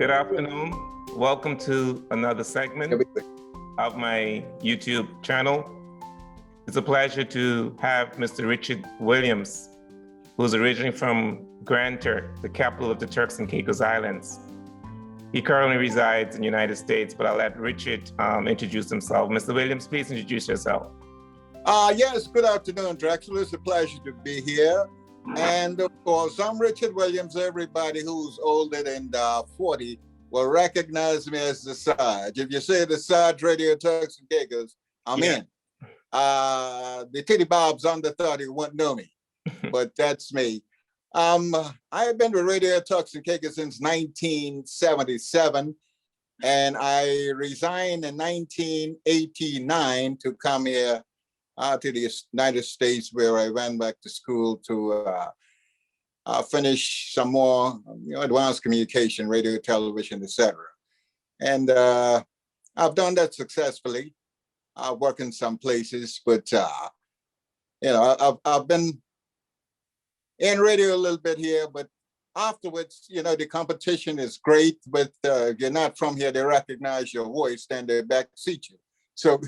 Good afternoon. Welcome to another segment of my YouTube channel. It's a pleasure to have Mr. Richard Williams, who's originally from Grand Turk, the capital of the Turks and Caicos Islands. He currently resides in the United States, but I'll let Richard introduce himself. Mr. Williams, please introduce yourself. Yes, good afternoon, Drexel. It's a pleasure to be here. And of course, I'm Richard Williams. Everybody who's older than 40 will recognize me as the Sarge. If you say the Sarge Radio Turks and Caicos, I'm in. The Titty Bobs under 30 won't know me, but that's me. I've been with Radio Turks and Caicos since 1977, and I resigned in 1989 to come here to the United States, where I went back to school to finish some more advanced communication, radio, television, etc. And I've done that successfully. I work in some places, but I've been in radio a little bit here, but afterwards, the competition is great, but if you're not from here, they recognize your voice, then they backseat you. So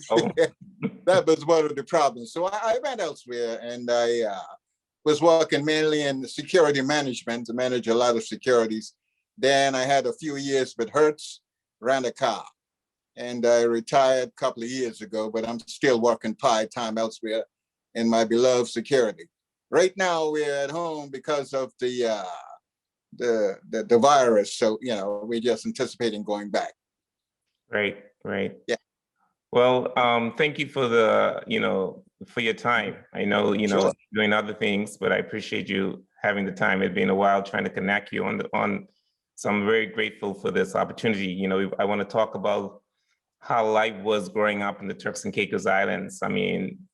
that was one of the problems. So I went elsewhere, and I was working mainly in security management to manage a lot of securities. Then I had a few years with Hertz, ran a car, and I retired a couple of years ago, but I'm still working part-time elsewhere in my beloved security. Right now we're at home because of the virus. So, we're just anticipating going back. Right. Yeah. Well, thank you for for your time. I know, Sure. doing other things, but I appreciate you having the time. It's been a while trying to connect you so I'm very grateful for this opportunity. I want to talk about how life was growing up in the Turks and Caicos Islands. I mean,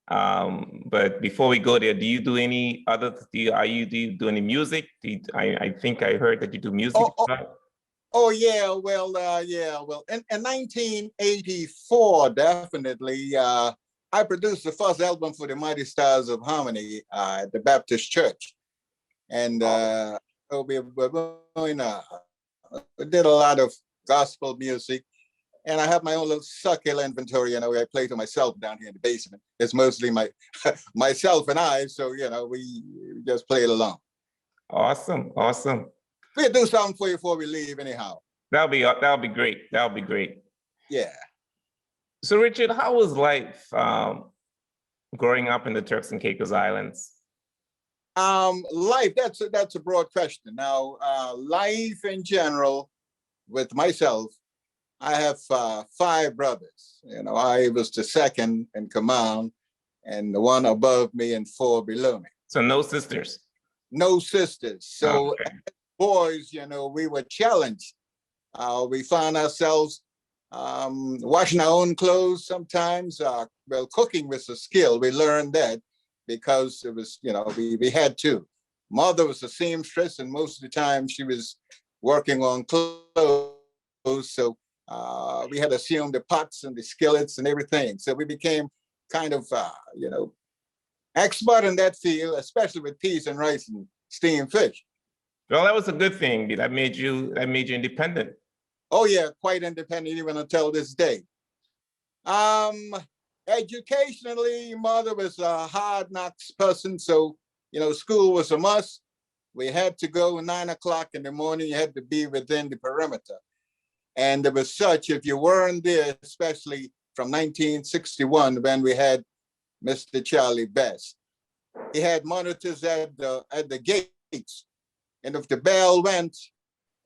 but before we go there, do you do any other, do you do any music? I think I heard that you do music. In 1984, definitely, I produced the first album for the Mighty Stars of Harmony at the Baptist Church. And we did a lot of gospel music. And I have my own little circular inventory, I play to myself down here in the basement. It's mostly myself and I, so, we just play it along. Awesome. We'll do something for you before we leave anyhow. That'll be great. That'll be great. Yeah. So Richard, how was life growing up in the Turks and Caicos Islands? Life, that's a broad question. Now, life in general, with myself, I have 5 brothers. I was the second in command, and the one above me and 4 below me. So no sisters? No sisters. So okay. As boys, we were challenged. We found ourselves washing our own clothes sometimes. Cooking was a skill. We learned that because it was, we had to. Mother was a seamstress, and most of the time she was working on clothes. So we had to assume the pots and the skillets and everything. So we became kind of, expert in that field, especially with peas and rice and steamed fish. Well, that was a good thing. That made you independent. Oh yeah, quite independent even until this day. Educationally, mother was a hard knocks person, so school was a must. We had to go 9 o'clock in the morning. You had to be within the perimeter, and it was such, if you weren't there, especially from 1961 when we had Mr. Charlie Best, he had monitors at the gates. And if the bell went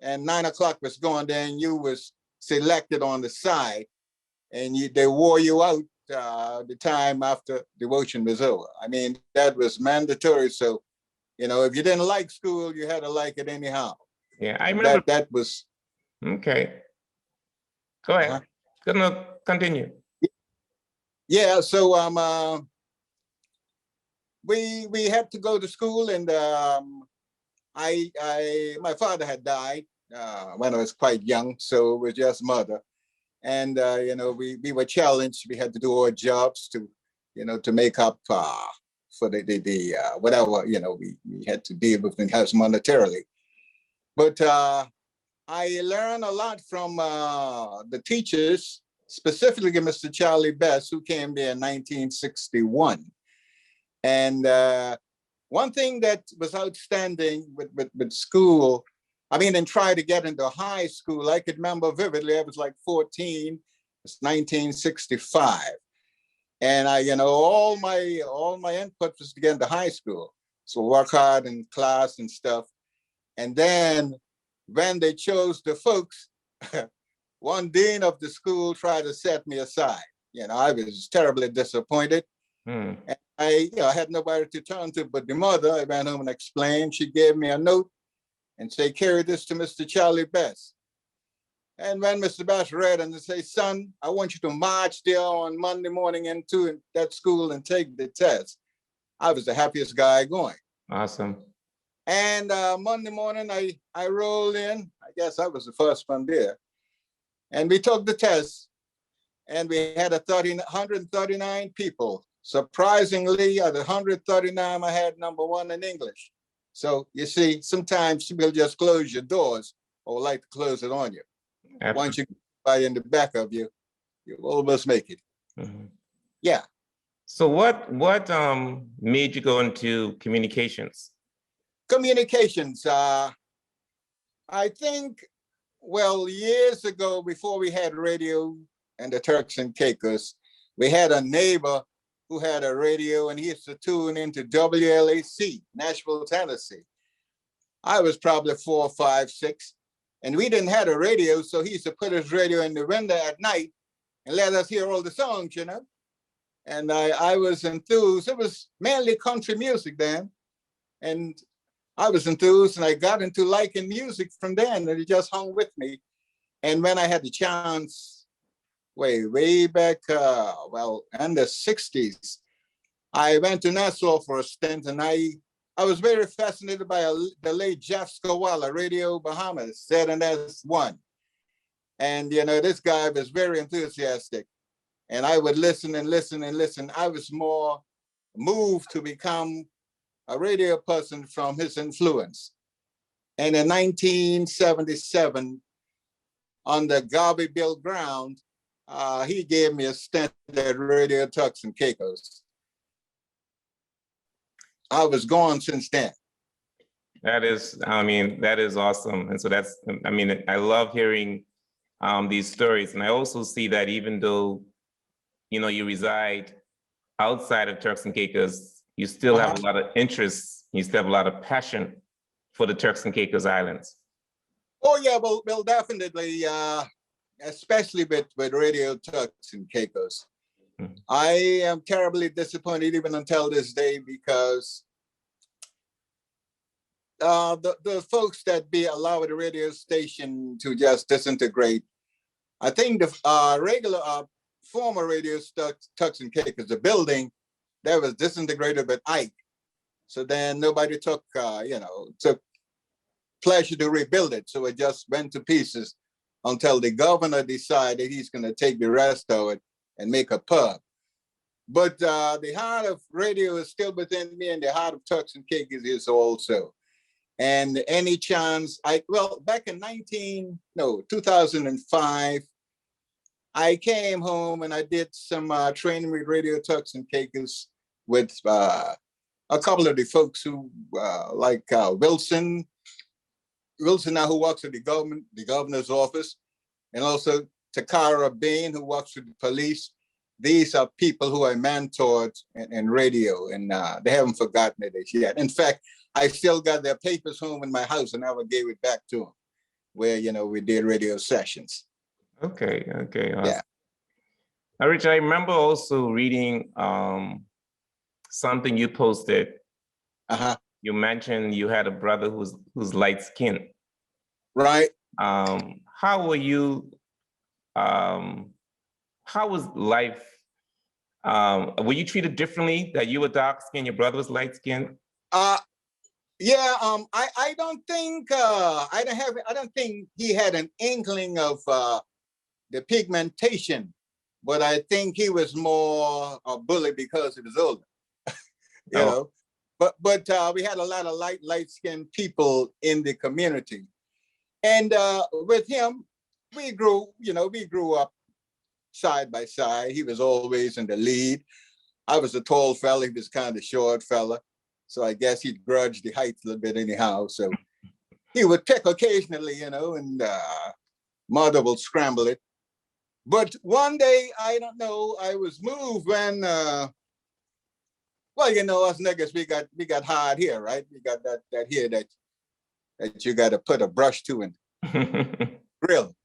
and 9 o'clock was gone, then you was selected on the side, and they wore you out the time after devotion was over. I mean, that was mandatory. So, if you didn't like school, you had to like it anyhow. Yeah, I remember. That was. Okay. Go ahead. Gonna continue. Yeah, so we had to go to school, and my father had died when I was quite young, so it was just mother. And we were challenged. We had to do odd jobs to make up for the whatever we had to deal with in house monetarily. But I learned a lot from the teachers, specifically Mr. Charlie Best, who came there in 1961. And one thing that was outstanding with school, I mean, and try to get into high school, I could remember vividly, I was like 14, it's 1965. And all my input was to get into high school. So work hard in class and stuff. And then when they chose the folks, one dean of the school tried to set me aside. I was terribly disappointed. And I had nobody to turn to but the mother. I ran home and explained. She gave me a note and said, carry this to Mr. Charlie Best. And when Mr. Best read and say, son, I want you to march there on Monday morning into that school and take the test. I was the happiest guy going. Awesome. And Monday morning, I rolled in. I guess I was the first one there. And we took the test. And we had 139 people. Surprisingly, out of 139, I had number one in English. So you see, sometimes people just close your doors or like to close it on you. Absolutely. Once you get in the back of you, you almost make it. Mm-hmm. Yeah. So what made you go into communications? Communications. I think, well, years ago, before we had radio and the Turks and Caicos, we had a neighbor who had a radio and he used to tune into WLAC, Nashville, Tennessee. I was probably 4, 5, 6, and we didn't have a radio, so he used to put his radio in the window at night and let us hear all the songs, And I was enthused. It was mainly country music then. And I was enthused and I got into liking music from then, and it just hung with me. And when I had the chance, way back, in the 60s, I went to Nassau for a stint, and I was very fascinated by the late Jeff Skowala, Radio Bahamas, ZNS1. And, this guy was very enthusiastic. And I would listen and listen and listen. I was more moved to become a radio person from his influence. And in 1977, on the Garvey Bill ground, he gave me a stint at Radio Turks and Caicos. I was gone since then. That is awesome. And so I love hearing these stories. And I also see that even though, you reside outside of Turks and Caicos, you still have a lot of interest, you still have a lot of passion for the Turks and Caicos Islands. Oh yeah, well definitely, especially with Radio Turks and Caicos. Mm-hmm. I am terribly disappointed even until this day because the folks that allow the radio station to just disintegrate. I think the regular former Radio Turks and Caicos, the building that was disintegrated with Ike. So then nobody took pleasure to rebuild it. So it just went to pieces until the governor decided he's going to take the rest of it and make a pub. But the heart of radio is still within me, and the heart of Turks and Caicos is also. And any chance, back in 2005, I came home and I did some training with Radio Turks and Caicos with a couple of the folks who, like Wilson now, who works at the governor's office, and also Takara Bain, who works with the police. These are people who I mentored in radio, and they haven't forgotten it yet. In fact, I still got their papers home in my house, and I never gave it back to them, where we did radio sessions. Okay. Awesome. Yeah. Now, Rich, I remember also reading something you posted. You mentioned you had a brother who's light skinned. Right. How were you? How was life? Were you treated differently that you were dark skinned, your brother was light skinned? Yeah. I don't think I don't think he had an inkling of the pigmentation, but I think he was more a bully because he was older. you know. But we had a lot of light-skinned people in the community. And with him, we grew up side by side. He was always in the lead. I was a tall fella. He was kind of short fella. So I guess he'd grudge the height a little bit anyhow. So he would pick occasionally, and mother will scramble it. But one day, I don't know, I was moved when, us niggas, we got hard here, right? We got that here that you got to put a brush to and grill.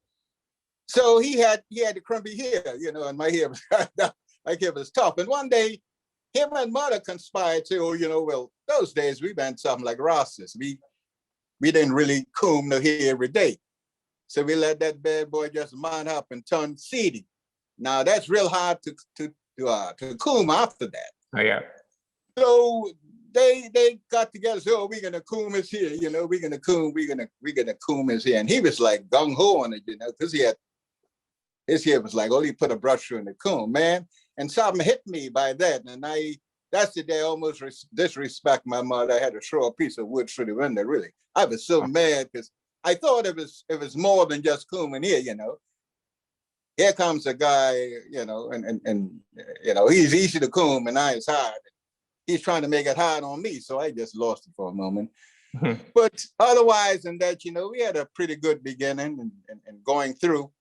So he had the crumpy hair, and my hair was my hair was tough. And one day, him and mother conspired to, well, those days we went something like Rosses. We didn't really comb the hair every day. So we let that bad boy just mount up and turn seedy. Now that's real hard to comb after that. Oh yeah. So they got together. So we're gonna comb his hair. We're gonna comb his hair. And he was like gung ho on it, because his hair was like, he put a brush through in the comb, man. And something hit me by that, and that's the day I almost disrespect my mother. I had to throw a piece of wood through the window. Really, I was so mad because I thought it was more than just combing here, Here comes a guy, and he's easy to comb and I is hard. He's trying to make it hard on me, so I just lost it for a moment. But otherwise than that, we had a pretty good beginning and going through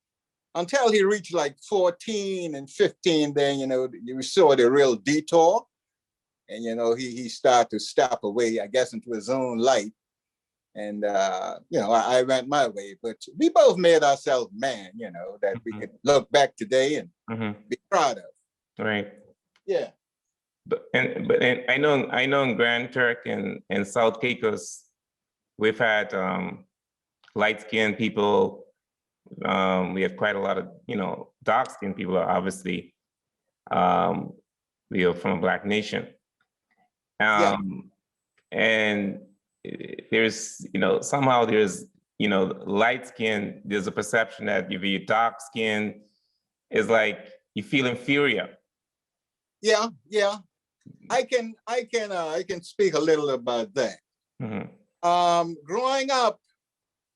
until he reached like 14 and 15. Then, you saw the real detour, and he started to step away, I guess, into his own light. And, I went my way, but we both made ourselves man, that we could look back today and be proud of. Right. Yeah. But I know in Grand Turk and South Caicos, we've had light-skinned people. We have quite a lot of, dark-skinned people, obviously. We are from a Black nation. And there's, somehow there's, light skin, there's a perception that if you're dark skin, is like you feel inferior. Yeah. I can speak a little about that. Growing up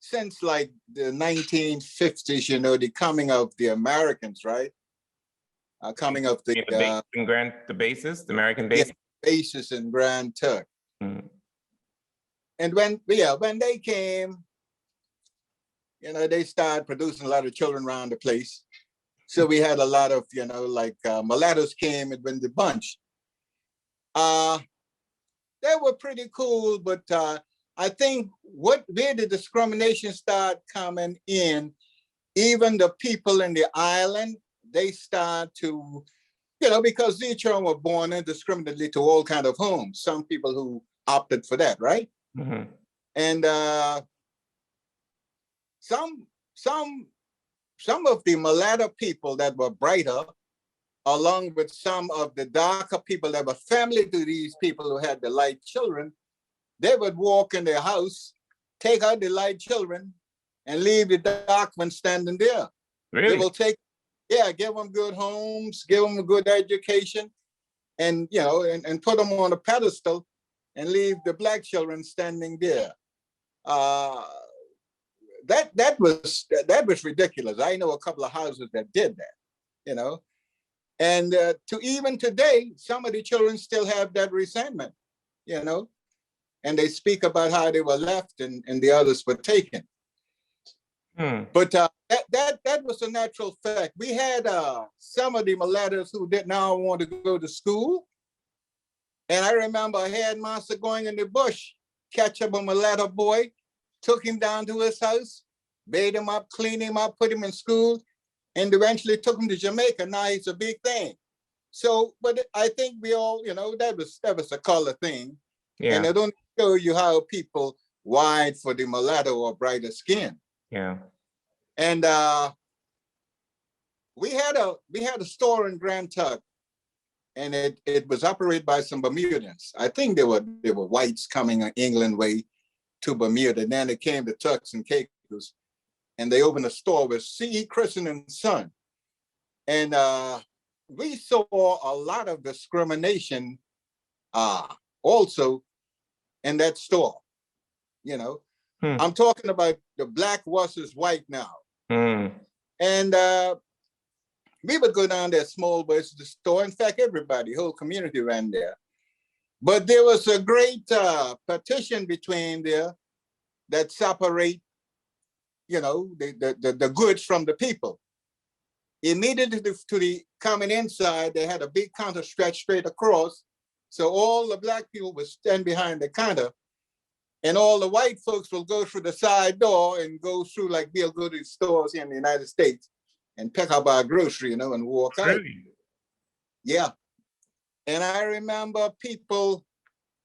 since like the 1950s, the coming of the Americans, right? Coming of the bases, the American bases. Yeah, bases in Grand Turk. And when they came, they started producing a lot of children around the place. So we had a lot of, mulattoes came in the bunch. They were pretty cool, but I think where the discrimination started coming in, even the people in the island, they start to, because these children were born indiscriminately to all kind of homes. Some people who opted for that, right? And some of the mulatto people that were brighter, along with some of the darker people that were family to these people who had the light children, they would walk in their house, take out the light children, and leave the dark ones standing there. Really? They will give them good homes, give them a good education, and and put them on a pedestal, and leave the Black children standing there. That was ridiculous. I know a couple of houses that did that, and to even today, some of the children still have that resentment, and they speak about how they were left and the others were taken. But that was a natural fact. We had some of the mulattoes who did not want to go to school. And I remember a headmaster going in the bush, catch up a mulatto boy, took him down to his house, bathed him up, cleaned him up, put him in school, and eventually took him to Jamaica. Now he's a big thing. So, but I think we all, that was a color thing. Yeah. And I don't show you how people wide for the mulatto or brighter skin. Yeah. And we had a store in Grand Turk, and it was operated by some Bermudans. I think they were whites coming England way to Bermuda. And then it came to Turks and Caicos, and they opened a store with C.E. Christen and Son. And we saw a lot of discrimination also in that store, Hmm. I'm talking about the black versus white now. Hmm. And we would go down there, small boys, to the store. In fact, everybody, whole community ran there. But there was a great partition between there that separate, you know, the goods from the people. Immediately to the coming inside, they had a big counter stretched straight across. So all the black people would stand behind the counter, and all the white folks will go through the side door and go through, like we'll go to the stores here in the United States and pick up our grocery, you know, and walk out. Really? Yeah. And I remember people,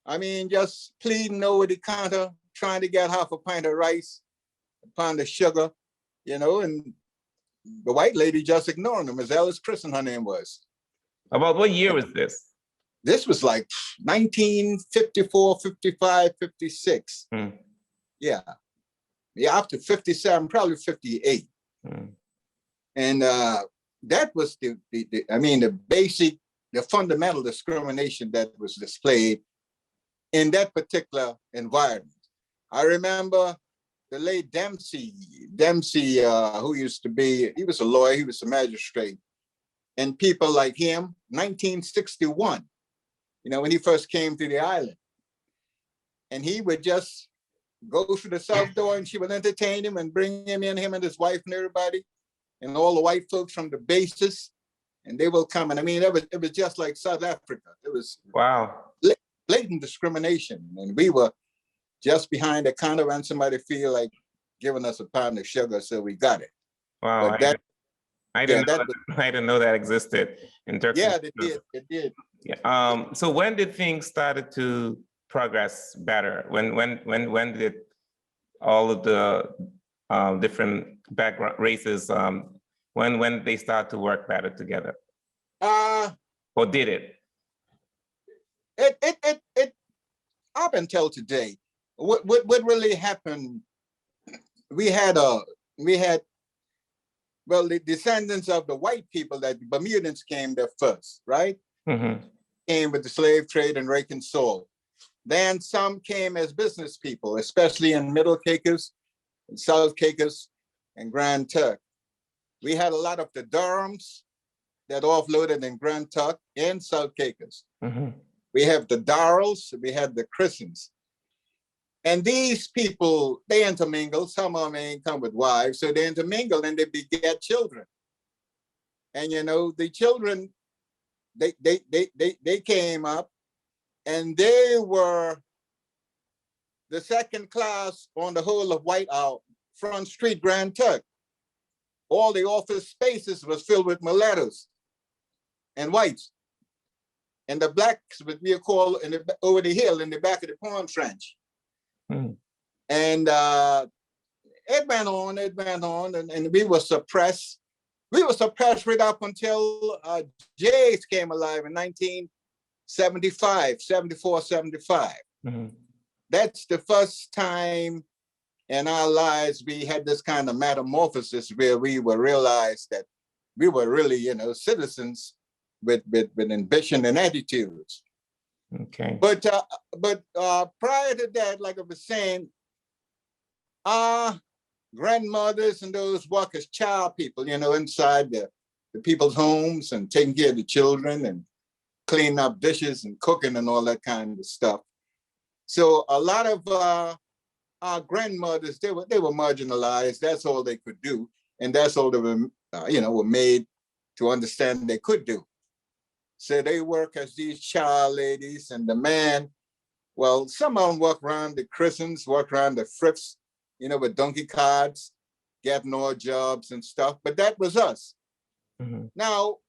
I mean, just pleading over the counter, trying to get half a pint of rice, a pound of sugar, you know, and the white lady just ignoring them. As Alice Christen, her name was. About what year was this? This was like 1954, 55, 56. Hmm. Yeah. Yeah, up to 57, probably 58. Hmm. And that was the basic, the fundamental discrimination that was displayed in that particular environment. I remember the late Dempsey, who used to be, he was a lawyer, he was a magistrate, and people like him, 1961, you know, when he first came to the island. And he would just go through the south door and she would entertain him and bring him in, him and his wife and everybody, and all the white folks from the bases, and they will come. And I mean, it was just like South Africa. It was Wow. blatant discrimination. And we were just behind the counter and somebody feel like giving us a pound of sugar, so we got it. Wow. But that, I didn't know that existed in Turks. Yeah, it did. Yeah. So when did things started to progress better? When did all of the different background races when they start to work better together? Or did it? It up until today, what really happened? We had the descendants of the white people, that the Bermudans came there first, right? Mm-hmm. Came with the slave trade and raking salt. Then some came as business people, especially in Middle Caicos, and South Caicos, and Grand Turk. We had a lot of the Durhams that offloaded in Grand Turk and South Caicos. Mm-hmm. We have the Darrells, we had the Christens. And these people, they intermingle. Some of them ain't come with wives, so they intermingle and they beget children. And you know, the children, they came up, and they were the second class on the whole of Whiteout, Front Street, Grand Turk. All the office spaces was filled with mulattoes and whites. And the blacks would be called over the hill in the back of the pond trench. Mm. And it went on, and we were suppressed. We were suppressed right up until Jays came alive in 1975, 74, 75. Mm-hmm. That's the first time in our lives we had this kind of metamorphosis where we were realized that we were really, you know, citizens with ambition and attitudes. Okay. But prior to that, like I was saying, our grandmothers and those work as child people, you know, inside the people's homes and taking care of the children and cleaning up dishes and cooking and all that kind of stuff. So a lot of our grandmothers, they were marginalized. That's all they could do, and that's all they were, were made to understand they could do. So they work as these child ladies, and the man, well, some of them work around the Christens, work around the Frips, you know, with donkey carts, getting odd jobs and stuff. But that was us. Mm-hmm. Now,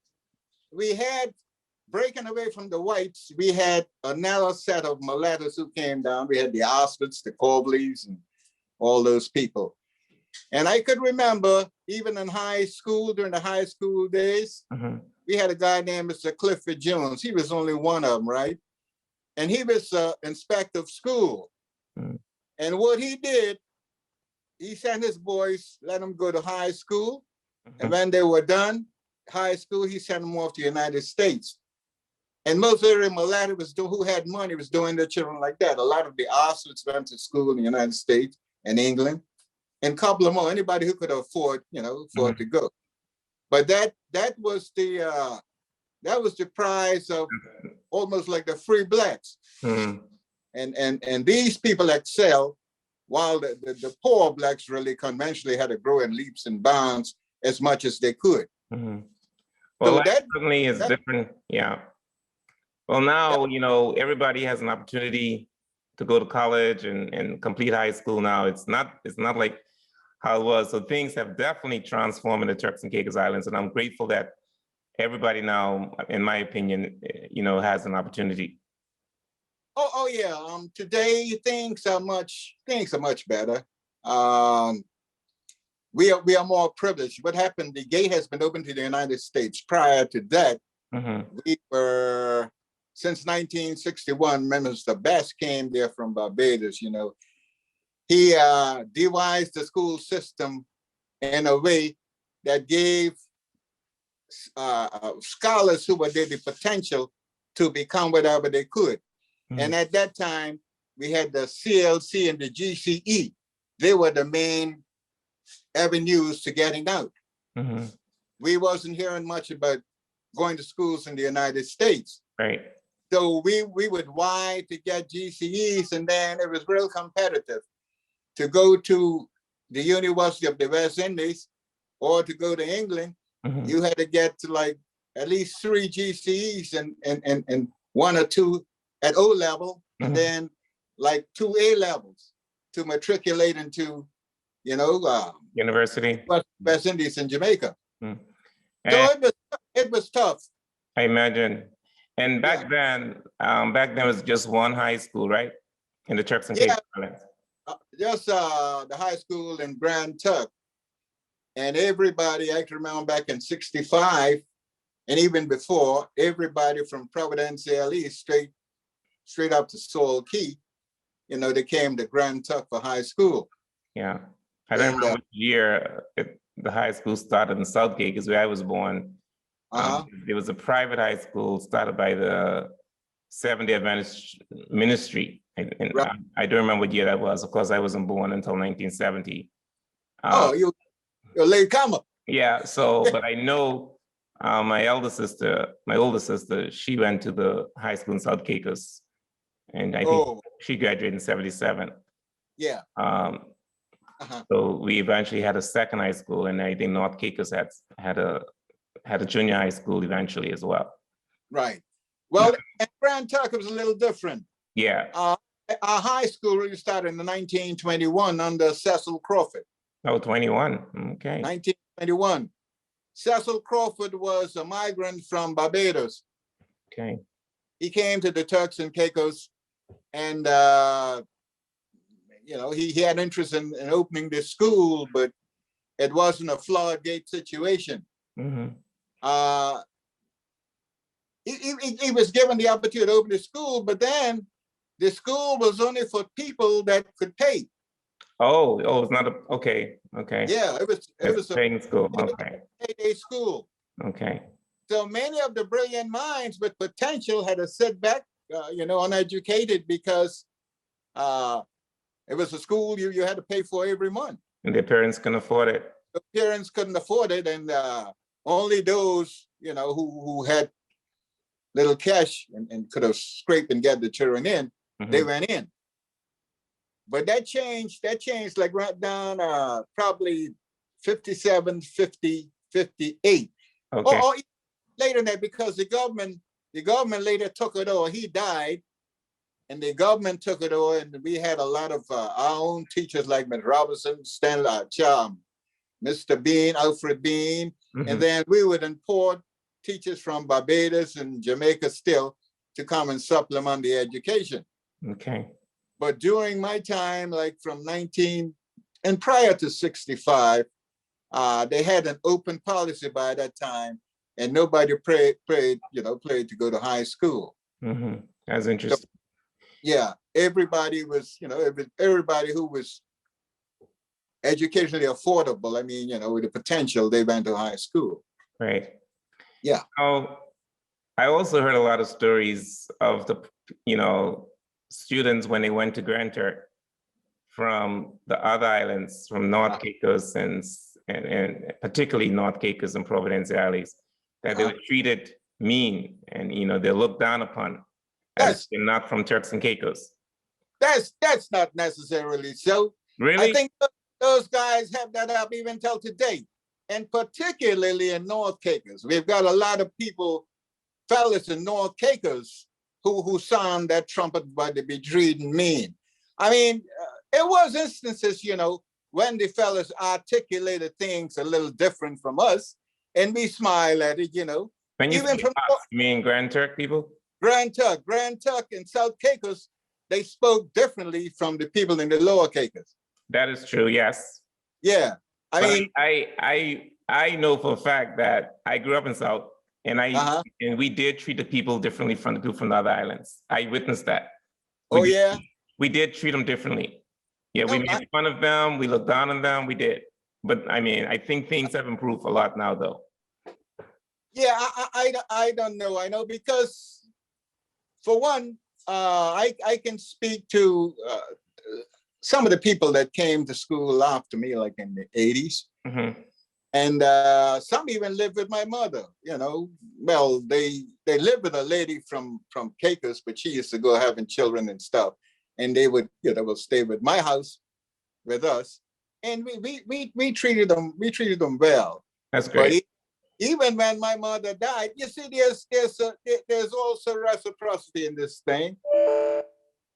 we had, breaking away from the whites, we had another set of mulattoes who came down. We had the Osfords, the Cobleys, and all those people. And I could remember, even in high school, during the high school days, mm-hmm. we had a guy named Mr. Clifford Jones. He was only one of them, right? And he was inspector of school. Mm-hmm. And what he did, he sent his boys, let them go to high school. Mm-hmm. And when they were done, high school, he sent them off to the United States. And most of the mulattoes who had money was doing their children like that. A lot of the Osfords went to school in the United States, and England, and a couple of more, anybody who could afford, afford to go. But that was the prize of almost like the free blacks. And these people excel, while the poor blacks really conventionally had to grow in leaps and bounds as much as they could. Well, so that certainly is different. Yeah. Well, now, everybody has an opportunity to go to college and complete high school now. It's not like how it was. So things have definitely transformed in the Turks and Caicos Islands. And I'm grateful that everybody now, in my opinion, has an opportunity. Oh yeah. Today things are much better. We are more privileged. What happened? The gate has been open to the United States. Prior to that, we were, since 1961, Mr. Bass came there from Barbados. He devised the school system in a way that gave scholars who were there the potential to become whatever they could. And at that time, we had the CLC and the GCE. They were the main avenues to getting out. We wasn't hearing much about going to schools in the United States. Right. So we would vie to get GCEs, and then it was real competitive. To go to the University of the West Indies or to go to England, you had to get to like at least 3 GCEs and 1 or 2 at O level, and then like 2 A levels to matriculate into, University, West Indies and Jamaica. So it was tough. I imagine. And back then it was just one high school, right? In the Turks and Caicos Islands. Just the high school in Grand Turk. And everybody, I can remember back in 65, and even before, everybody from Providence LE straight up to Saul Key, they came to Grand Turk for high school. Yeah. I don't remember which year the high school started in Southgate, because where I was born. There was a private high school started by the Seventh-day Adventist ministry. And Right. I don't remember what year that was. Of course, I wasn't born until 1970. You're a late comer. Yeah, but I know my older sister, she went to the high school in South Caicos. And I think she graduated in 77. Yeah. So we eventually had a second high school, and I think North Caicos had a junior high school eventually as well. Right. Well, at Grand Turk it was a little different. Yeah. Our high school really started in 1921 under Cecil Crawford. Oh, 21. Okay. 1921. Cecil Crawford was a migrant from Barbados. Okay. He came to the Turks and Caicos, and he had interest in opening this school, but it wasn't a floodgate situation. He was given the opportunity to open the school, but then the school was only for people that could pay. Oh, it's not okay. Yeah, it was a paying school. Okay. Payday school. Okay. So many of the brilliant minds with potential had to sit back, uneducated, because it was a school you had to pay for every month. And their parents couldn't afford it. The parents couldn't afford it, and only those, who had little cash and could have scraped and get the children in, they went in. But that changed like right down probably 57, 50, 58. Okay. Or later than that, because the government later took it over. He died, and the government took it over, and we had a lot of our own teachers like Ms. Robinson, Stanley, Mr. Bean, Alfred Bean, and then we would import teachers from Barbados and Jamaica still to come and supplement the education. Okay. But during my time, like from 19 and prior to 65, they had an open policy by that time, and nobody prayed to go to high school. That's interesting. So, everybody was, everybody who was educationally affordable, with the potential, they went to high school. Right. Yeah. I also heard a lot of stories of the, students when they went to Grand Turk from the other islands, from North Caicos and particularly North Caicos and Providence Islands, that they were treated mean and, you know, they're looked down upon as they're not from Turks and Caicos. That's not necessarily so. Really? I think those guys have that up even till today. And particularly in North Caicos, we've got a lot of people, fellas in North Caicos, who sound that trumpet by the be treated mean. I mean, it was instances, you know, when the fellas articulated things a little different from us, and we smile at it, you know. When you even say from us, you mean Grand Turk people? Grand Turk and South Caicos, they spoke differently from the people in the Lower Caicos. That is true, yes. Yeah, I mean, I know for a fact that I grew up in South, and and we did treat the people differently from the people from the other islands. I witnessed that. We did treat them differently. Yeah, we made fun of them. We looked down on them. We did. But I mean, I think things have improved a lot now, though. Yeah, I don't know. I know because, for one, I can speak to some of the people that came to school after me, like in the 80s. And some even lived with my mother, you know. Well, they lived with a lady from Caicos, but she used to go having children and stuff. And they would, you know, stay with my house with us. And we treated them well. That's great. But even when my mother died, you see, there's also reciprocity in this thing.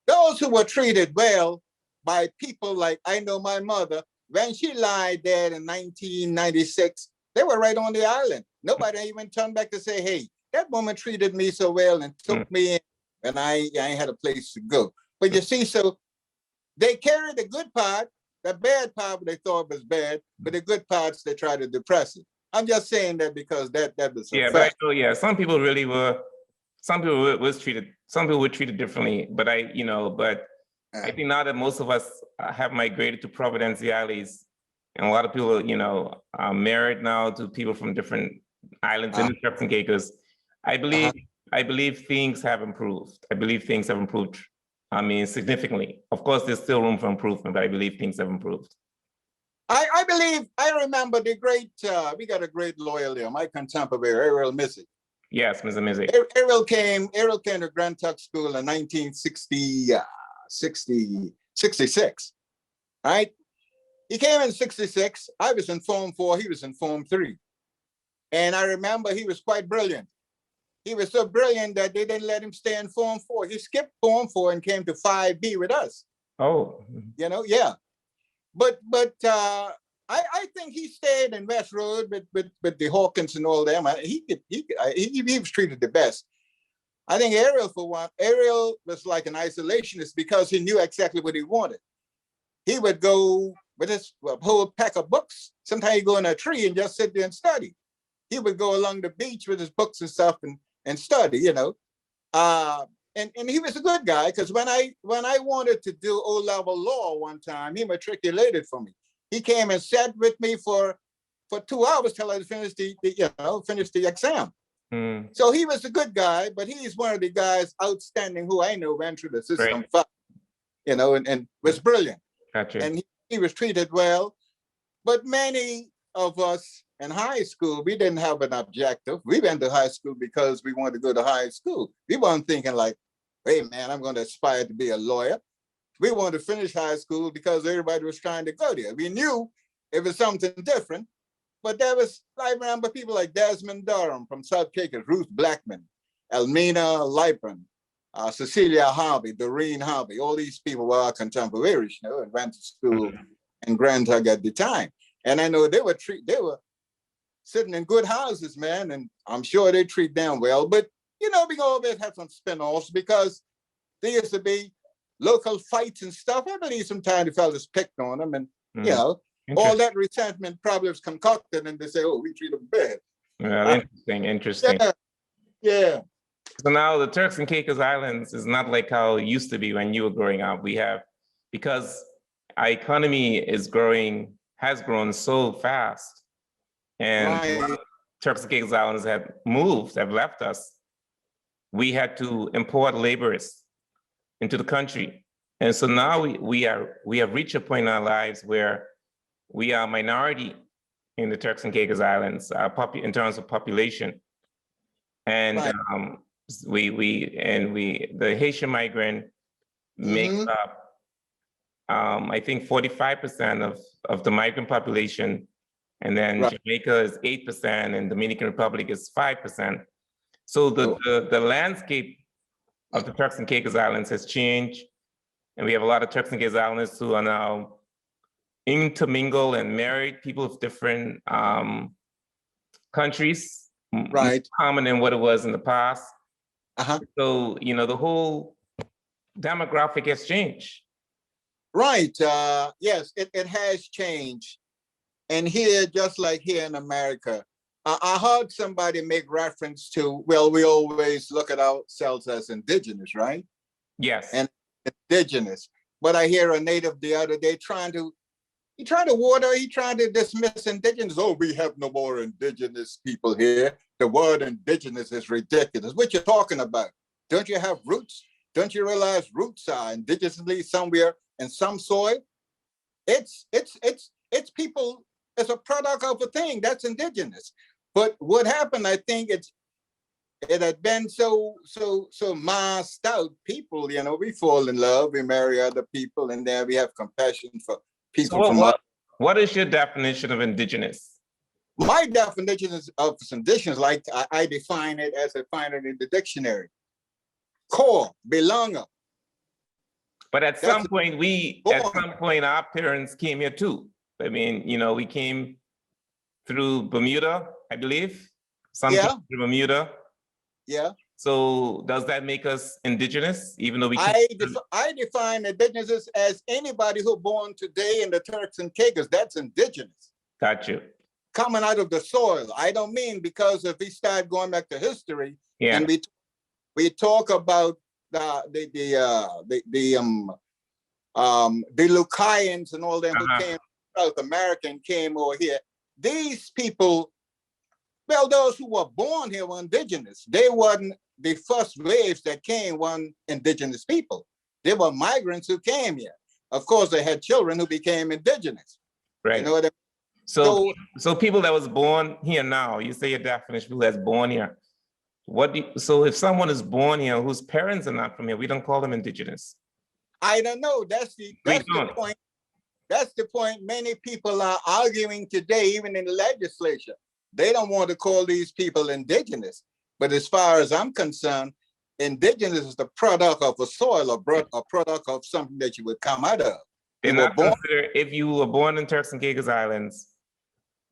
Those who were treated well by people like, I know my mother, when she lied dead in 1996, they were right on the island. Nobody even turned back to say, hey, that woman treated me so well and took me in when I had a place to go. But you see, so they carried the good part, the bad part they thought was bad, but the good parts, they tried to depress it. I'm just saying that because that was a fact. But I know, some people really were, some people were treated differently, but I think now that most of us have migrated to Providence Islands, and a lot of people, you know, are married now to people from different islands in the Turks and Caicos, I believe things have improved. I believe things have improved. I mean, significantly. Of course, there's still room for improvement, but I believe things have improved. I remember the great, we got a great lawyer there, my contemporary, Ariel Mizzy. Yes, Mr. Mizzy. Ariel came to Grand Tuck School in 1966, right? He came in 66. I was in Form 4, he was in Form 3. And I remember he was quite brilliant. He was so brilliant that they didn't let him stay in Form 4. He skipped Form 4 and came to 5B with us. Oh. You know, yeah. But I think he stayed in West Road with the Hawkins and all them. He was treated the best. I think Ariel, for one, Ariel was like an isolationist because he knew exactly what he wanted. He would go with his whole pack of books. Sometimes he'd go in a tree and just sit there and study. He would go along the beach with his books and stuff and study, you know. And he was a good guy because when I wanted to do O-level law one time, he matriculated for me. He came and sat with me for 2 hours till I finished the exam. So he was a good guy, but he's one of the guys outstanding who I know went through the system, you know, and was brilliant. Gotcha. And he was treated well. But many of us in high school, we didn't have an objective. We went to high school because we wanted to go to high school. We weren't thinking like, hey, man, I'm going to aspire to be a lawyer. We wanted to finish high school because everybody was trying to go there. We knew it was something different, but I remember people like Desmond Durham from South Caicos, Ruth Blackman, Elmina Lipron, Cecilia Harvey, Doreen Harvey. All these people were our contemporaries, you know, and went to school in Grand Tug at the time. And I know they were sitting in good houses, man, and I'm sure they treat them well. But, you know, we always have some spin-offs because there used to be local fights and stuff. I believe sometimes the fellas picked on them and, you know, all that resentment probably was concocted and they say, oh, we treat them bad. Well, interesting. Yeah. So now the Turks and Caicos Islands is not like how it used to be when you were growing up. Because our economy has grown so fast, and Turks and Caicos Islands have left us. We had to import laborers into the country. And so now we have reached a point in our lives where we are a minority in the Turks and Caicos Islands, in terms of population. And Right. the Haitian migrant makes up, I think 45% of the migrant population, and then Right. Jamaica is 8%, and Dominican Republic is 5%. So the landscape of the Turks and Caicos Islands has changed, and we have a lot of Turks and Caicos Islanders who are now intermingle and married, people of different countries, Right. common than what it was in the past. Uh-huh. So, the whole demographic has changed. Right. Yes, it has changed. And here, just like here in America, I heard somebody make reference to, well, we always look at ourselves as indigenous, right? Yes. And indigenous. But I hear a native the other day trying to dismiss indigenous. Oh, we have no more indigenous people here. The word indigenous is ridiculous. What you talking about? Don't you have roots? Don't you realize roots are indigenously somewhere in some soil? It's people. It's a product of a thing that's indigenous. But what happened, I think it had been so masked out. People, we fall in love, we marry other people, and then we have compassion for people So what is your definition of indigenous? My definition of indigenous, like I define it as I find it in the dictionary. Core, belonger. But at some point, our parents came here too. I mean, we came through Bermuda, I believe. Through Bermuda. Yeah. So does that make us indigenous, even though we I define indigenous as anybody who born today in the Turks and Caicos. That's indigenous. Got you. Coming out of the soil. I don't mean because if we start going back to history, and we talk about the Lucayans and all them who came South America and came over here. These people, well, those who were born here were indigenous. They weren't the first waves that came, weren't indigenous people. They were migrants who came here. Of course, they had children who became indigenous. Right. You know what I mean? So people that was born here now, you say your definition, people that's born here. So if someone is born here whose parents are not from here, we don't call them indigenous. I don't know. That's the point. That's the point many people are arguing today, even in the legislature. They don't want to call these people indigenous. But as far as I'm concerned, indigenous is the product of a soil, a product of something that you would come out of. If you were born in Turks and Caicos Islands,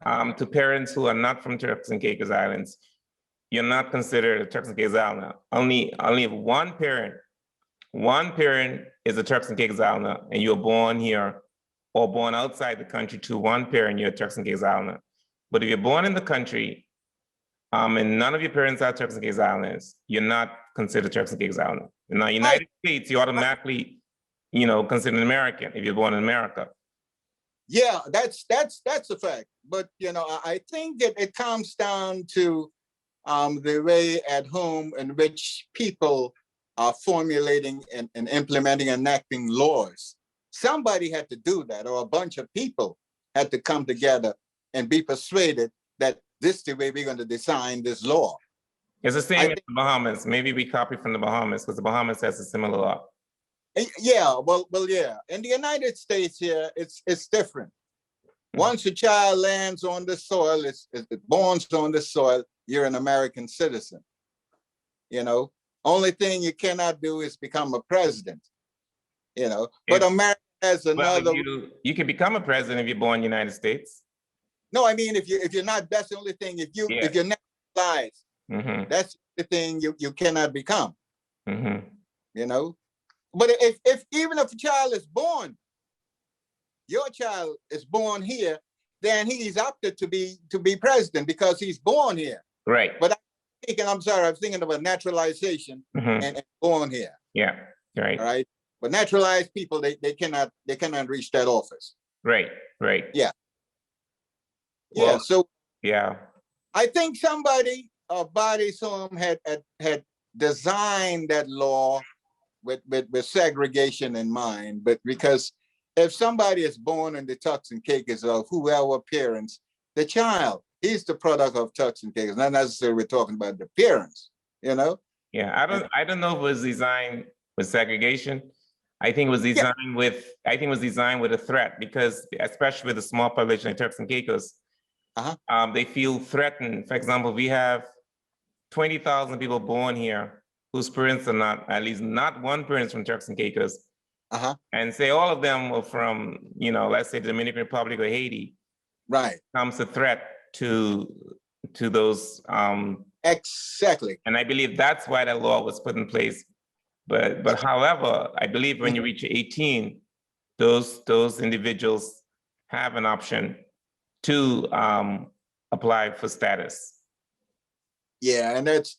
to parents who are not from Turks and Caicos Islands, you're not considered a Turks and Caicos Islander. Only if one parent is a Turks and Caicos Islander, and you're born here or born outside the country to one parent, you're a Turks and Caicos Islander. But if you're born in the country, and none of your parents are Turks and Caicos Islanders, you're not considered Turks and Caicos Islander. In the United States, you automatically, considered American if you're born in America. Yeah, that's a fact. But I think that it comes down to the way at home in which people are formulating and implementing and enacting laws. Somebody had to do that, or a bunch of people had to come together and be persuaded that this is the way we're going to design this law. It's the same as the Bahamas. Maybe we copy from the Bahamas because the Bahamas has a similar law. Yeah, well, yeah. In the United States here, it's different. Once a child lands on the soil, it's born on the soil, you're an American citizen. Only thing you cannot do is become a president. But America has another. Well, you can become a president if you're born in the United States. No, I mean if you're not, that's the only thing. If you're naturalized, that's the thing you cannot become. But if even if a child is born, your child is born here, then he's opted to be president because he's born here. Right. But I'm sorry, I was thinking about naturalization and born here. Yeah. Right. All right. But naturalized people, they cannot reach that office. Right. Right. Yeah. Well, yeah. So yeah, I think somebody, body some had designed that law with segregation in mind, but because if somebody is born in the Turks and Caicos of whoever parents, the child, he's the product of Turks and Caicos. Not necessarily we're talking about the parents, you know? Yeah, I don't know if it was designed with segregation. I think it was designed with a threat, because especially with a small population like Turks and Caicos, they feel threatened. For example, we have 20,000 people born here whose parents are not, at least not one parent from Turks and Caicos. And say all of them are from, let's say the Dominican Republic or Haiti. Right. Comes a threat to those. Exactly. And I believe that's why that law was put in place. But however, I believe when you reach 18, those individuals have an option to apply for status. Yeah, and that's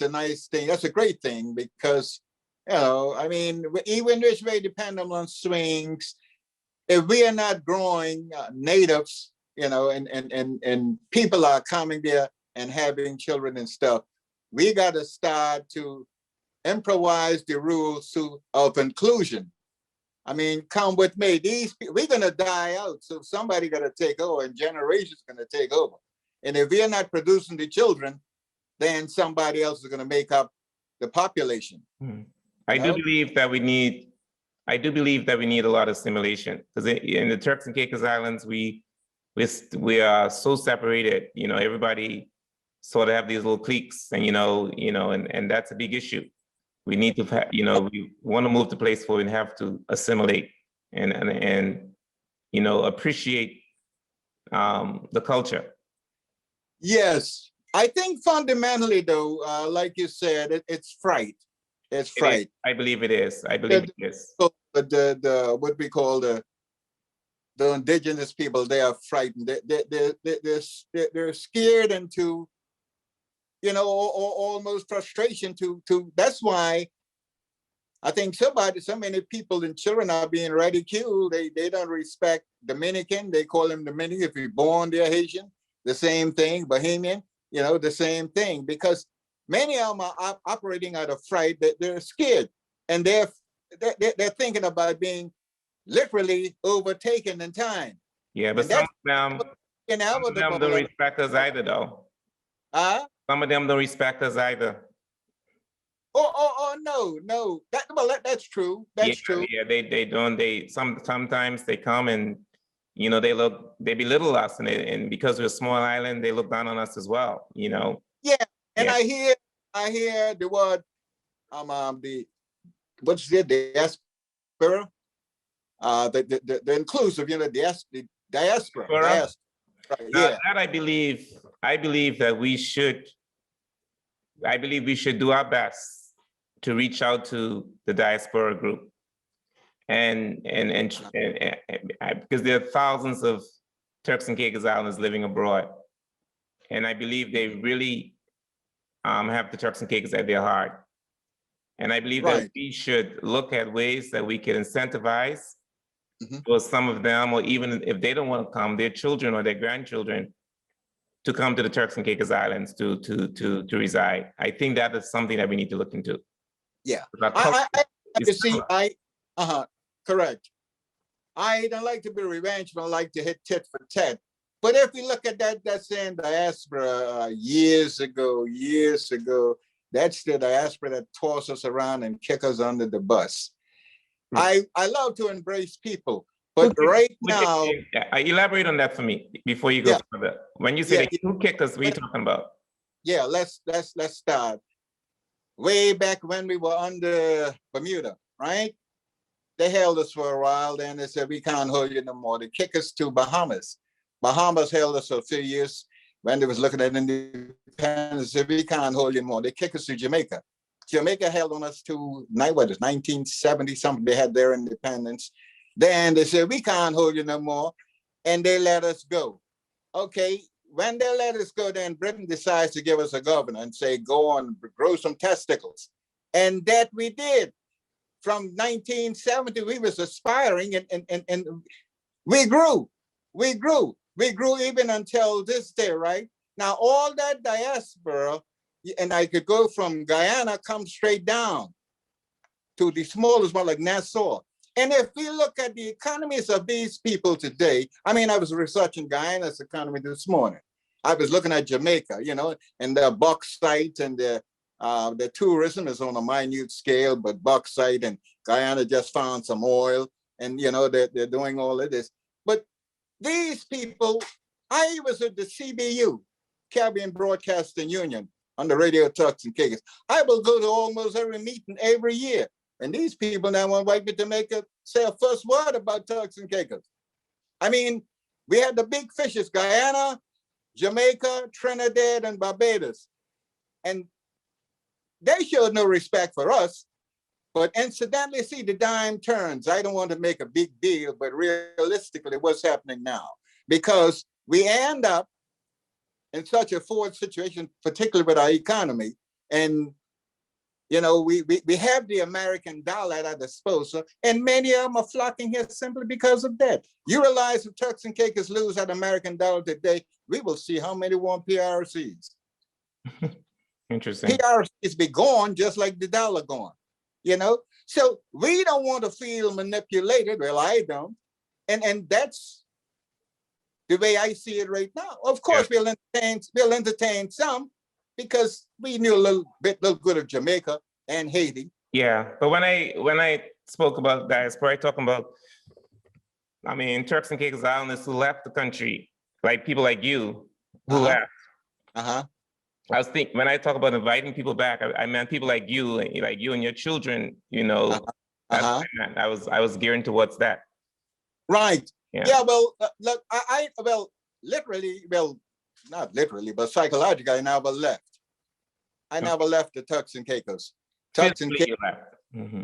a nice thing. That's a great thing, because I mean, even this way dependent on swings, if we are not growing natives, and people are coming there and having children and stuff, we got to start to improvise the rules of inclusion. I mean, come with me. We're gonna die out, so somebody got to take over, and generations gonna take over. And if we're not producing the children, then somebody else is going to make up the population. I do believe that we need a lot of assimilation, because in the Turks and Caicos Islands, we are so separated. Everybody sort of have these little cliques, and and that's a big issue. We need to, we want to move to a place where we have to assimilate and appreciate the culture. Yes. I think fundamentally, though, like you said, it's fright. It's fright. I believe it is. I believe it is. But the what we call the indigenous people, they are frightened. They're scared into, almost frustration to. That's why I think so many people and children are being ridiculed. They don't respect Dominican. They call them Dominican. If you're born there, Haitian, the same thing. Bahamian. The same thing, because many of them are operating out of fright. That they're scared, and they're thinking about being literally overtaken in time. Yeah, but some of them don't respect us either, though. Some of them don't respect us either. Oh no. That's true. That's true. Yeah, they don't. Sometimes they come and they belittle us, and because we're a small island, they look down on us as well. Yeah, and I hear the word what's the diaspora, the inclusive, the diaspora. Right, yeah. That I believe that we should do our best to reach out to the diaspora group. And because there are thousands of Turks and Caicos Islanders living abroad, and I believe they really have the Turks and Caicos at their heart. And I believe that we should look at ways that we can incentivize for some of them, or even if they don't want to come, their children or their grandchildren, to come to the Turks and Caicos Islands to reside. I think that is something that we need to look into. Yeah, correct. I don't like to be revengeful. I like to hit tit for tat. But if you look at that same diaspora years ago, that's the diaspora that toss us around and kick us under the bus. I love to embrace people, but now, elaborate on that for me before you go further. When you say who kick us, what are you talking about? Yeah, let's start. Way back when we were under Bermuda, right? They held us for a while, then they said, we can't hold you no more. They kicked us to Bahamas. Bahamas held us for a few years when they was looking at independence. They said, we can't hold you anymore. They kicked us to Jamaica. Jamaica held on us to 1970 something. They had their independence. Then they said, we can't hold you no more. And they let us go. Okay, when they let us go, then Britain decides to give us a governor and say, go on, grow some testicles. And that we did. From 1970, we was aspiring and we grew even until this day, right? Now, all that diaspora, and I could go from Guyana, come straight down. to the smallest one like Nassau. And if we look at the economies of these people today, I mean, I was researching Guyana's economy this morning. I was looking at Jamaica, you know, and the bauxite and the tourism is on a minute scale, but bauxite and Guyana just found some oil, and you know they're doing all of this. But these people, I was at the CBU, Caribbean Broadcasting Union, on the radio Turks and Caicos. I will go to almost every meeting every year. And these people now want me to say a first word about Turks and Caicos. I mean, we had the big fishes, Guyana, Jamaica, Trinidad, and Barbados. And they showed no respect for us. But incidentally, see, the dime turns. I don't want to make a big deal, but realistically, what's happening now? Because we end up in such a forward situation, particularly with our economy. And you know, we have the American dollar at our disposal, and many of them are flocking here simply because of that. You realize if Turks and Caicos lose that American dollar today, we will see how many want PRCs. Interesting. PRCs be gone just like the dollar gone, you know? So we don't want to feel manipulated. Well, I don't. And that's the way I see it right now. Of course, we'll entertain some, because we knew a little good of Jamaica and Haiti. Yeah, but when I spoke about diaspora, I talking about, I mean, Turks and Caicos Islanders who left the country, like people like you who left. I was thinking, when I talk about inviting people back, I meant people like you and your children. You know, I was gearing towards that. Right. Yeah. Well, look, not literally, but psychologically, I never left. I never left the Turks and Caicos. Turks and Caicos,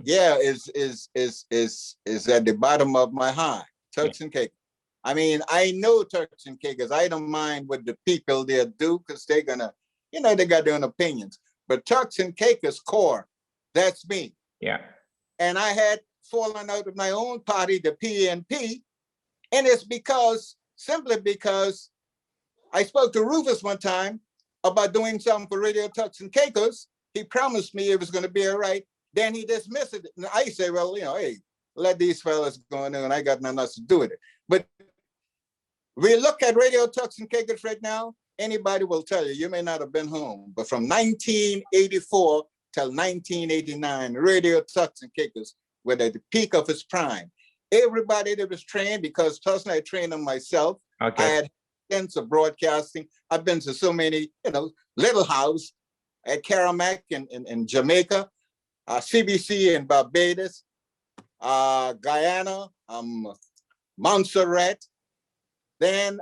yeah, is at the bottom of my heart. Turks and Caicos. I mean, I know Turks and Caicos. I don't mind what the people there do, because they're gonna, you know, they got their own opinions. But Turks and Caicos core, that's me. Yeah. And I had fallen out of my own party, the PNP, and it's simply because I spoke to Rufus one time about doing something for Radio Turks and Caicos. He promised me it was going to be all right. Then he dismissed it. And I say, well, you know, hey, let these fellas go in there, and I got nothing else to do with it. But we look at Radio Turks and Caicos right now, anybody will tell you, you may not have been home, but from 1984 till 1989, Radio Turks and Caicos were at the peak of its prime. Everybody that was trained, because personally I trained them myself. Okay. I had sense of broadcasting. I've been to so many, you know, Little House at Caramac in Jamaica, CBC in Barbados, Guyana, Montserrat. Then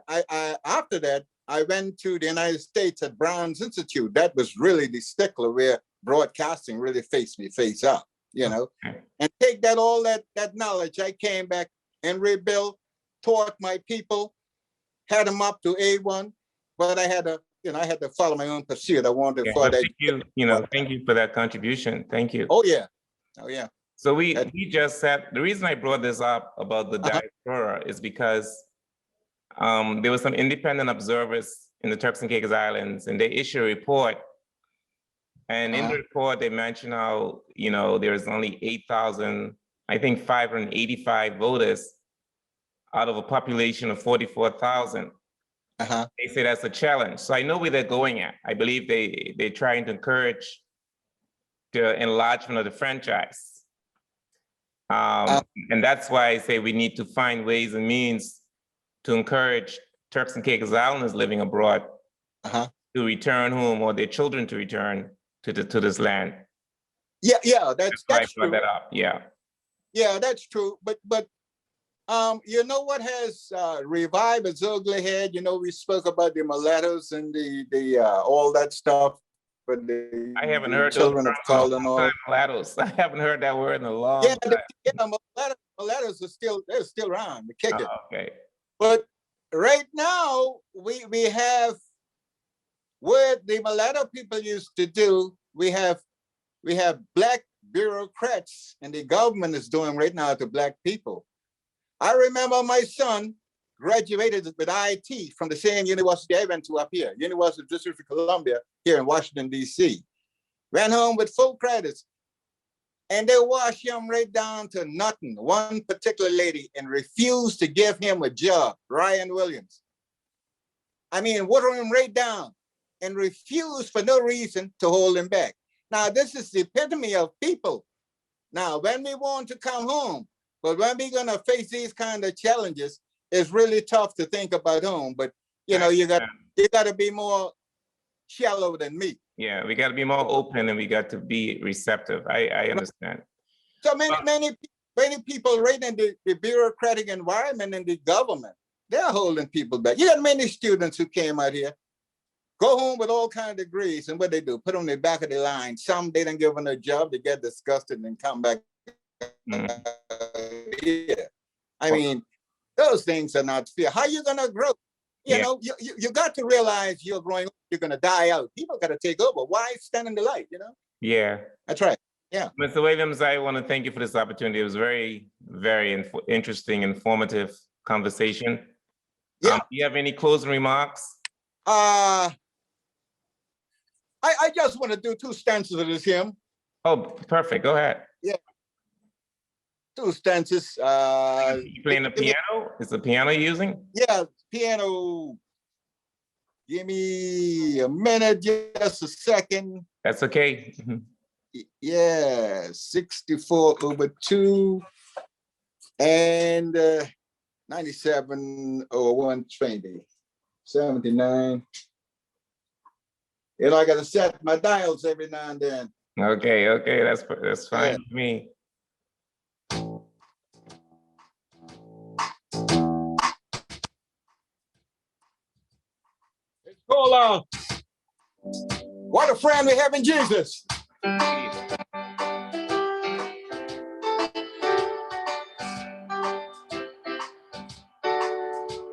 after that, I went to the United States at Brown's Institute. That was really the stickler where broadcasting really faced me face up, you know. And take all that knowledge, I came back and rebuilt, taught my people, had them up to A1, but I had to follow my own pursuit. I wanted to follow that. Thank you for that contribution. Thank you. Oh yeah. So we just said, the reason I brought this up about the diaspora is because there were some independent observers in the Turks and Caicos Islands, and they issued a report. And in the report, they mentioned how, you know, there's only 585 voters out of a population of 44,000. They say that's a challenge. So I know where they're going at. I believe they're trying to encourage the enlargement of the franchise. And that's why I say we need to find ways and means to encourage Turks and Caicos Islanders living abroad to return home, or their children to return to this land. Yeah, that's why I true. brought that up. Yeah, that's true. But you know what has revived its ugly head? You know, we spoke about the mulattoes and the all that stuff. But I haven't heard children of color and all. Mulattoes. I haven't heard that word in a long time. Mulattoes they're still around. They kick it. Okay. But right now we have what the mulatto people used to do. We have black bureaucrats, and the government is doing right now to black people. I remember my son graduated with IT from the same university I went to up here, University of District of Columbia here in Washington, D.C. Ran home with full credits. and they wash him right down to nothing. One particular lady and refused to give him a job, Ryan Williams. I mean, water him right down and refused for no reason to hold him back. Now, this is the epitome of people. Now, when we want to come home, but when we're gonna face these kind of challenges, it's really tough to think about home. But you know, you got to be more shallow than me. Yeah, we got to be more open and we got to be receptive. I understand. So many people right in the bureaucratic environment in the government, they're holding people back. You got many students who came out here, go home with all kinds of degrees, and what they do, put on the back of the line. Some they don't give them a job, they get disgusted and come back. Yeah. I mean, those things are not fair. How are you gonna grow? You know, you got to realize you're growing up, you're gonna die out. People got to take over. Why stand in the light, you know? Yeah. That's right. Yeah. Mr. Williams, I want to thank you for this opportunity. It was very, very interesting, informative conversation. Yeah. Do you have any closing remarks? I just want to do 2 stanzas of this hymn. Oh, perfect. Go ahead. Yeah. 2 stanzas. You playing the piano? Is the piano using? Yeah, piano. Give me a minute, just a second. That's okay. Yeah, 64/2 and 97/120, 79. You know, I gotta set my dials every now and then. Okay, that's fine with me. It's called What a Friend We Have in Jesus.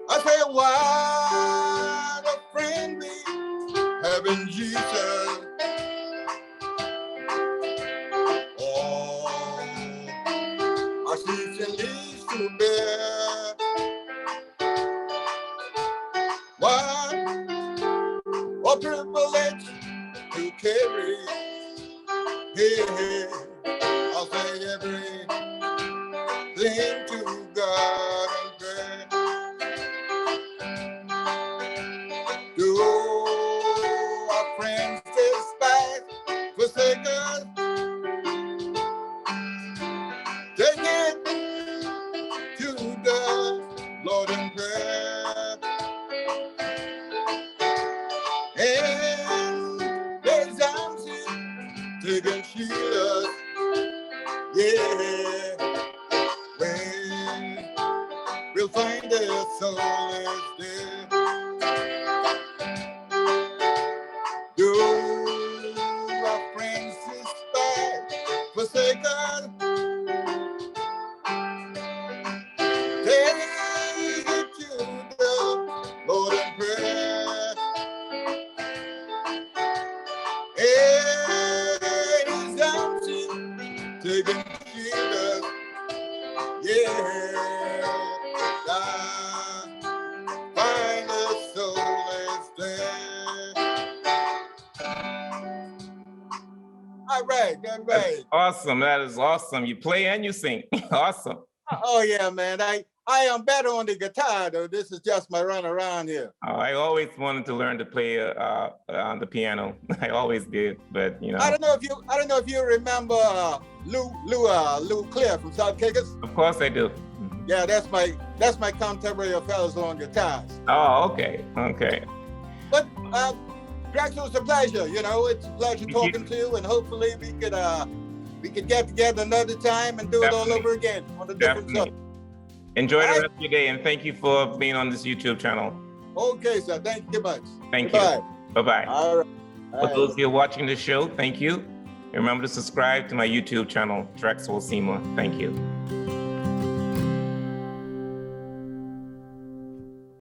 I say, what a friend we have in Jesus. Oh, our sins and leaves to bear. What a privilege to carry. Hey, I'll say everything to God and pray. Do our friends despise, forsake us? Take it to the Lord in prayer. And there's answer to the shield. Yeah, when we'll find their soul is dead. Do our friends despise, forsake us? Take it to the Lord in prayer. And His answer taking Jesus, yeah, find the soul is there. All right. That's awesome. That is awesome. You play and you sing. Awesome. Oh yeah, man. I am better on the guitar though. This is just my run around here. Oh, I always wanted to learn to play on the piano. I always did, but you know. I don't know if you remember Lou Clear from South Caicos. Of course I do. Yeah, that's my contemporary fellows on guitars. Oh, okay. But Drax, it was a pleasure. You know, it's a pleasure talking to you, and hopefully we could get together another time and do it all over again on a different subject. Enjoy the rest of your day, and thank you for being on this YouTube channel. Okay, sir. Thank you much. Thank you. Bye-bye. All right. For those of you watching the show, thank you. And remember to subscribe to my YouTube channel, Drexel Seymour. Thank you.